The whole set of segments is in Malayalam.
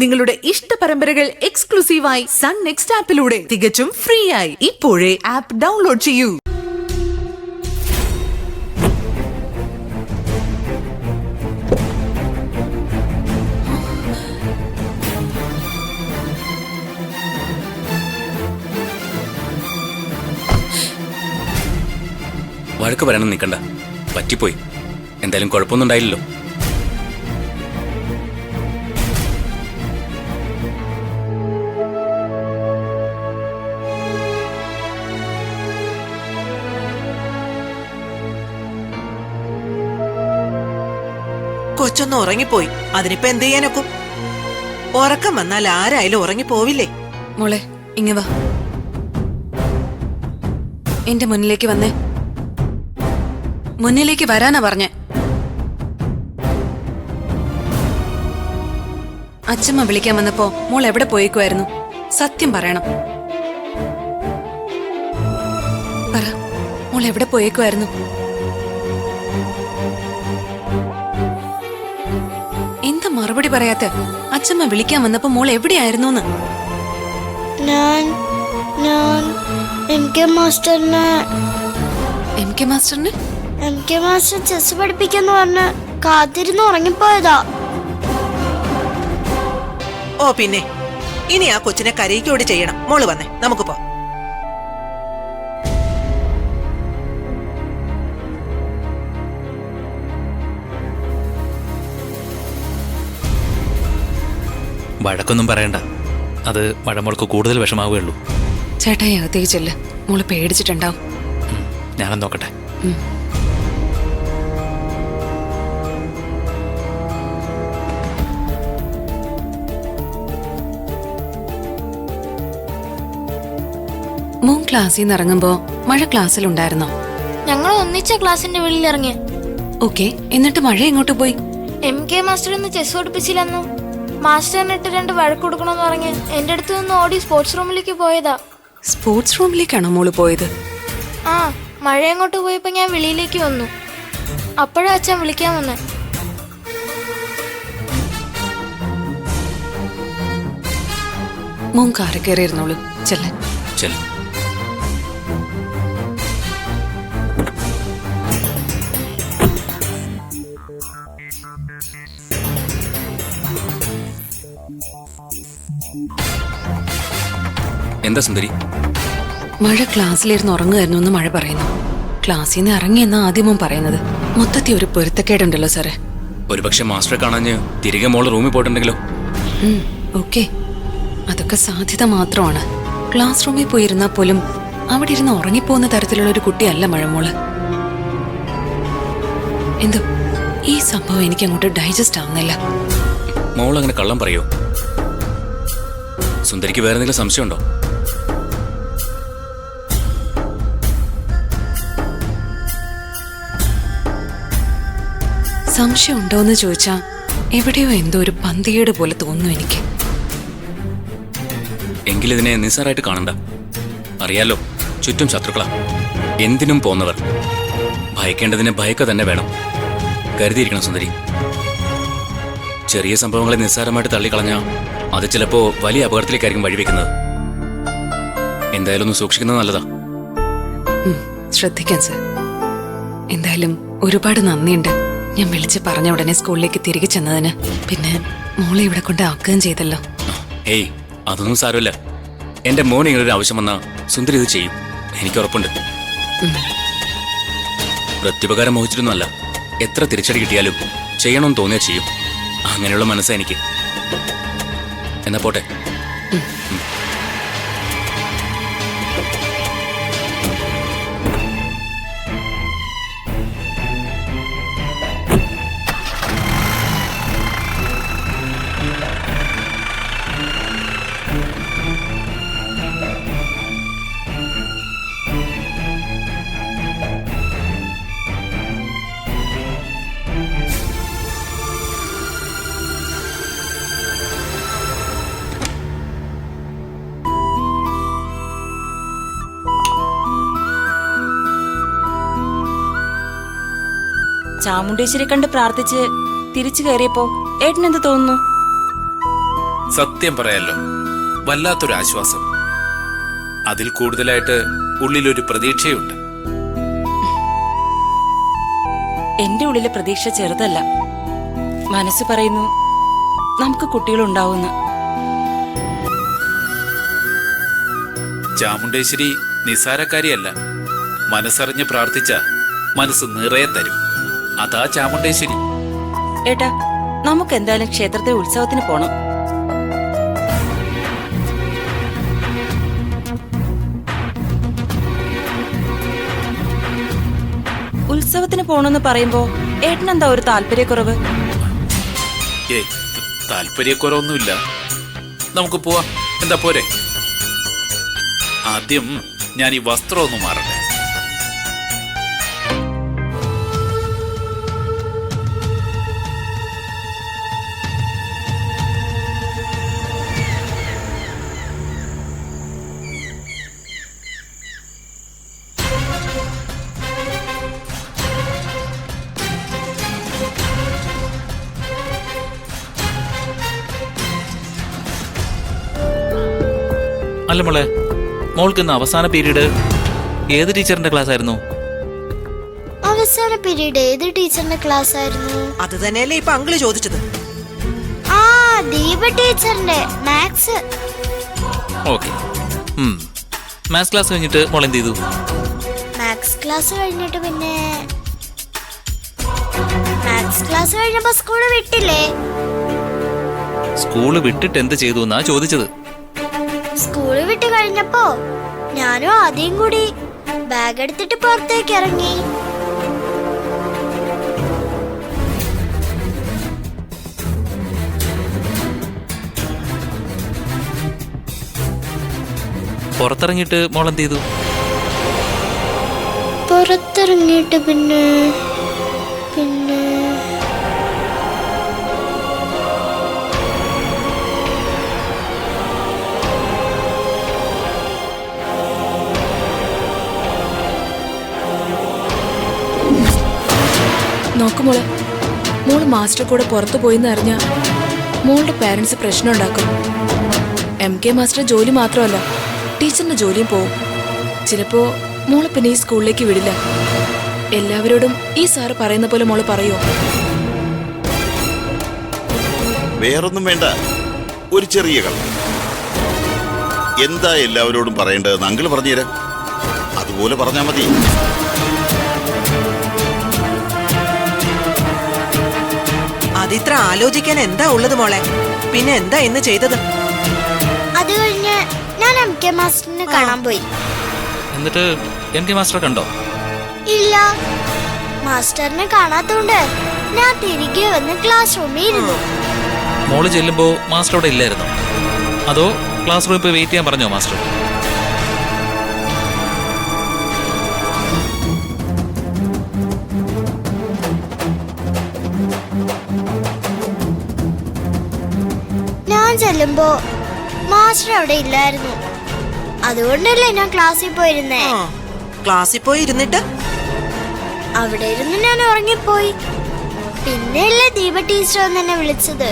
നിങ്ങളുടെ ഇഷ്ട പരമ്പരകൾ എക്സ്ക്ലൂസീവായി സൺ നെക്സ്റ്റ് ആപ്പിലൂടെ തികച്ചും ഫ്രീ ആയി. ഇപ്പോഴേ ആപ്പ് ഡൗൺലോഡ് ചെയ്യൂ. വഴക്ക് പറയാനും നിൽക്കണ്ട, പറ്റിപ്പോയി. എന്തായാലും കുഴപ്പമൊന്നും ഉണ്ടായില്ലല്ലോ. കൊച്ചൊന്ന് ഉറങ്ങിപ്പോയി. അതിനിപ്പോ എന്ത് ചെയ്യാനൊക്കും? ഉറക്കം വന്നാൽ ആരായാലും ഉറങ്ങിപ്പോവില്ലേ? മോളെ ഇങ്ങ വാ, എന്റെ മുന്നിലേക്ക് വന്നേ. മുന്നിലേക്ക് വരാനാ പറഞ്ഞേ. അച്ഛമ്മ വിളിക്കാൻ വന്നപ്പോ മോൾ എവിടെ പോയേക്കുമായിരുന്നു? സത്യം പറയണം. പറ, മോൾ എവിടെ പോയേക്കുമായിരുന്നു? എന്താ മറുപടി പറയാത്ത? അച്ഛമ്മ വിളിക്കാൻ വന്നപ്പോ മോൾ എവിടെയായിരുന്നു? എം കെ മാസ്റ്ററിന് മാസ്റ്റർ ചെസ് പഠിപ്പിക്കാന്ന് പറഞ്ഞ് കാത്തിരുന്ന് ഉറങ്ങിപ്പോയതാ. ഓ പിന്നെ ഇനി ആ കൊച്ചിനെ കരയിക്കോട് ചെയ്യണം. മോള് വന്നേ, നമുക്ക് പോ. വഴക്കൊന്നും പറയണ്ട, അത് മഴമോൾക്ക് കൂടുതൽ വിഷമാവുകയുള്ളൂ. ചേട്ടായി അകത്തേക്ക് ചെല്ല്, മോള് പേടിച്ചിട്ടുണ്ടാവും. ഞാനൊന്ന് നോക്കട്ടെ. മോൻ ക്ലാസ്സിൽ നിന്ന് ഇറങ്ങുമ്പോ മഴ ക്ലാസ്സിലുണ്ടായിരുന്നോ? ഞങ്ങൾ ഒന്നിച്ച ക്ലാസിന്റെ വെളിയിൽ ഇറങ്ങി. ഓക്കെ, എന്നിട്ട് മഴ എങ്ങോട്ട് പോയി? എം കെ മാസ്റ്റർ ഇന്ന് ചെസ് പഠിപ്പിച്ചില്ലെന്നു മാസ്റ്ററിനിട്ട് 2 വഴക്ക് കൊടുക്കണമെന്ന് പറഞ്ഞ് എന്റെ അടുത്ത് നിന്ന് ഓടി സ്പോർട്സ് റൂമിലേക്ക് പോയതാ. സ്പോർട്സ് റൂമിലേക്കാണോ മോള് പോയത്? ആ, മഴ എങ്ങോട്ട് പോയപ്പോ ഞാൻ വെളിയിലേക്ക് വന്നു. അപ്പോഴാ അച്ഛൻ വിളിക്കാൻ വന്നേ. മോൻ കാറി കയറിയിരുന്നോളൂ, ചെല്ല. എന്താ സുന്ദരി? മഴ ക്ലാസ്സിലിരുന്ന് ഉറങ്ങുമായിരുന്നു എന്ന് മഴ പറയുന്നു. ക്ലാസ്സിൽ നിന്ന് ഇറങ്ങിയെന്നാ ആദ്യം മോൻ പറയുന്നത്. മൊത്തത്തിൽ ഒരു പൊരുത്തക്കേടുണ്ടല്ലോ സാറേ. ഒരുപക്ഷെ മാസ്റ്ററെ കാണാഞ്ഞ് തിരികെ മോള് റൂമിൽ പോയിട്ടുണ്ടെങ്കിലോ? ഓക്കെ, അതൊക്കെ സാധ്യത മാത്രമാണ്. ക്ലാസ് റൂമിൽ പോയിരുന്നാൽ പോലും അവിടെ ഇരുന്ന് ഉറങ്ങിപ്പോകുന്ന തരത്തിലുള്ള ഒരു കുട്ടിയല്ല മഴമോള്. എന്തോ ഈ സംഭവം എനിക്ക് അങ്ങോട്ട് ഡൈജസ്റ്റ് ആവുന്നില്ല. മോൾ അങ്ങനെ കള്ളം പറയോ? സുന്ദരിക്ക് വേറെ എന്തെങ്കിലും സംശയമുണ്ടോ? സംശയം ഉണ്ടോന്ന് ചോദിച്ചാ എവിടെയോ എന്തോ ഒരു പന്തികേട് പോലെ തോന്നുന്നു എനിക്ക്. എങ്കിലിതിനെ നിസ്സാരായിട്ട് കാണണ്ട. അറിയാലോ, ചുറ്റും ശത്രുക്കളാ, എന്തിനും പോന്നവർ. ഭയക്കേണ്ടതിനെ ഭയക്ക തന്നെ വേണം. കരുതിയിരിക്കണം സുന്ദരി. ചെറിയ സംഭവങ്ങളെ നിസ്സാരമായിട്ട് തള്ളിക്കളഞ്ഞാൽ അത് ചിലപ്പോ വലിയ അപകടത്തിലേക്കായിരിക്കും വഴിവെക്കുന്നത്. എന്തായാലും ഒന്ന് സൂക്ഷിക്കുന്നത് നല്ലതാ. ശ്രദ്ധിക്കാം സർ. എന്തായാലും ഒരുപാട് നന്ദിയുണ്ട് ഞാൻ വിളിച്ച് പറഞ്ഞ ഉടനെ സ്കൂളിലേക്ക് തിരികെ ചെന്നതിന്. പിന്നെ മോളെ ഇവിടെ കൊണ്ട് ആക്കുകയും ചെയ്തല്ലോ. ഏയ്, അതൊന്നും സാരമില്ല. എന്റെ മോൻ ഇങ്ങനൊരു ആവശ്യം വന്നാ സുന്ദരി ഇത് ചെയ്യും, എനിക്ക് ഉറപ്പുണ്ട്. പ്രത്യുപകാരം മോഹിച്ചിട്ടൊന്നുമല്ല. എത്ര തിരിച്ചടി കിട്ടിയാലും ചെയ്യണമെന്ന് തോന്നിയാ ചെയ്യും. അങ്ങനെയുള്ള മനസ്സാ എനിക്ക്. എന്നാ പോട്ടെ. ചാമുണ്ടേശ്വരി കണ്ട് പ്രാർത്ഥിച്ച് തിരിച്ചു കയറിയപ്പോ ഏട്ടനെന്ത് തോന്നുന്നു? സത്യം പറയാലോ, വല്ലാത്തൊരു ആശ്വാസം. അതിൽ കൂടുതലായിട്ട് ഉള്ളിലൊരു പ്രതീക്ഷയുണ്ട്. എന്റെ ഉള്ളിലെ പ്രതീക്ഷ ചെറുതല്ല. മനസ്സ് പറയുന്നു നമുക്ക് കുട്ടികളുണ്ടാവുന്നു. ചാമുണ്ടേശ്വരി നിസാരക്കാരിയല്ല. മനസ്സറിഞ്ഞ് പ്രാർത്ഥിച്ച മനസ്സ് നിറയെ തരും. അതാ ചാമുണ്ടേശ്വരി. ഏട്ടാ, നമുക്ക് എന്തായാലും ക്ഷേത്രത്തിലെ ഉത്സവത്തിന് പോണം. ഉത്സവത്തിന് പോണെന്ന് പറയുമ്പോ ഏട്ടനെന്താ ഒരു താല്പര്യക്കുറവ്? ഏയ്, താല്പര്യക്കുറവൊന്നുമില്ല. നമുക്ക് പോവാം. എന്താ പോരെ? ആദ്യം ഞാൻ ഈ വസ്ത്രം ഒന്ന് മാറട്ടെ. അല്ല മോളെ, മോൾക്ക് ഇന്ന് അവസാന പീരീഡ് ഏത് ടീച്ചറിന്റെ ക്ലാസ് ആയിരുന്നു? അവസാന പീരീഡ് ഏത് ടീച്ചറിന്റെ ക്ലാസ് ആയിരുന്നു? അത് തന്നെയല്ലേ ഇപ്പൊ അങ്കിള് ചോദിച്ചത്. ആ, ദീപ ടീച്ചറിന്റെ മാത്സ്. ഓക്കെ. മാത്സ് ക്ലാസ് കഴിഞ്ഞിട്ട് മോൾ എന്ത് ചെയ്തു? മാത്സ് ക്ലാസ് കഴിഞ്ഞിട്ട് പിന്നെ മാത്സ് ക്ലാസ് കഴിഞ്ഞപ്പോ സ്കൂള് വിട്ടില്ലേ? സ്കൂള് വിട്ടിട്ട് എന്ത് ചെയ്തു എന്നാ ചോദിച്ചത്. സ്കൂള് വിട്ട് കഴിഞ്ഞപ്പോ ഞാനും ആദ്യം കൂടി ബാഗ് എടുത്തിട്ട് പുറത്തേക്ക് ഇറങ്ങി. പുറത്തിറങ്ങിയിട്ട് മോൾ എന്ത് ചെയ്തു? പുറത്തിറങ്ങിയിട്ട് പിന്നെ പിന്നെ നോക്കുമോളെ, മോള് മാസ്റ്റർ കൂടെ പുറത്തു പോയിന്ന് അറിഞ്ഞ മോളുടെ പാരന്റ്സ് പ്രശ്നം ഉണ്ടാക്കും. MK മാസ്റ്റർ ജോലി മാത്രമല്ല, ടീച്ചറിന്റെ ജോലിയും പോവും. ചിലപ്പോ മോളെ പിന്നെ ഈ സ്കൂളിലേക്ക് വിടില്ല. എല്ലാവരോടും ഈ സാറ് പറയുന്ന പോലെ മോള് പറയോ? വേറൊന്നും വേണ്ട, ഒരു ചെറിയ കള്ളം. എന്താ എല്ലാവരോടും പറയേണ്ടതെന്ന് അങ്കിള് പറഞ്ഞുതരാം. അതുപോലെ പറഞ്ഞാ മതി. അതിത്ര ആലോചിക്കാൻ എന്താ ഉള്ളത് മോളെ? പിന്നെ എന്താ ഇന്ന് ചെയ്തത്? അത് കഴിഞ്ഞ് ഞാൻ MK മാസ്റ്ററിനെ കാണാൻ പോയി. എന്നിട്ട് MK മാസ്റ്റർ കണ്ടോ? ഇല്ല, മാസ്റ്ററിനെ കാണാത്തോണ്ട് ഞാൻ തിരികെ വന്ന് ക്ലാസ് റൂമിൽ ഇരുന്നു. മോള് ചെല്ലുമ്പോ മാസ്റ്റർ അവിടെ ഇല്ലായിരുന്നോ? അതോ ക്ലാസ് റൂമിൽ പോയി വെയിറ്റ് ചെയ്യാൻ പറഞ്ഞോ മാസ്റ്റർ? ഞാൻ ചെല്ലുമ്പോ മാസ്റ്റർ അവിടെ ഇല്ലായിരുന്നു. അതുകൊണ്ടല്ലേ ഞാൻ ക്ലാസ്സിൽ പോയിരുന്നേ. ക്ലാസ്സിൽ പോയി ഇരുന്നിട്ട് അവിടെ ഇരുന്ന് ഞാൻ ഉറങ്ങിപ്പോയി. പിന്നെയല്ലേ ദീപ ടീച്ചർ എന്ന് എന്നെ വിളിച്ചത്.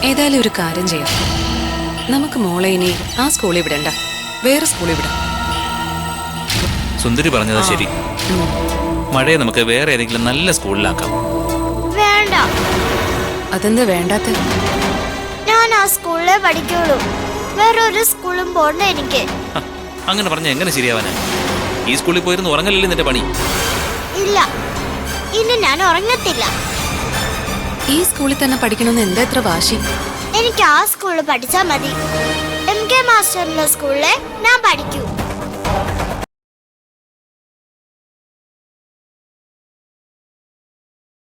ഏതായാലും ഒരു കാര്യം ചെയ്യാം. നമുക്ക് മോളെ ഇനി ആ സ്കൂളിൽ വിടണ്ട, വേറെ സ്കൂളിൽ വിടാം. സുന്ദരി പറഞ്ഞതാ ശരി. മഴയെ നമുക്ക് വേറെ ഏതെങ്കിലും നല്ല സ്കൂളിലാക്കാം. വേണ്ട. അതെന്താ വേണ്ടാത്ത? ഞാൻ ആ സ്കൂളിലെ പഠിക്കുള്ളൂ. വേറെ ഒരു സ്കൂളും പോണ്ട എനിക്ക്. അങ്ങനെ പറഞ്ഞ എങ്ങനെ ശരിയാവാനാ? ഈ സ്കൂളിൽ പോയിരുന്ന് ഉറങ്ങലല്ലേ നിന്റെ പണി? ഇല്ല, ഇനി ഞാൻ ഉറങ്ങത്തില്ല. ഈ സ്കൂളിൽ തന്നെ പഠിക്കണമെന്ന് എന്താ ഇത്ര വാശി? എനിക്ക് ആ സ്കൂളിൽ പഠിച്ചാ മതി. MK മാസ്റ്ററിന്റെ സ്കൂളിലെ ഞാൻ പഠിക്കൂ.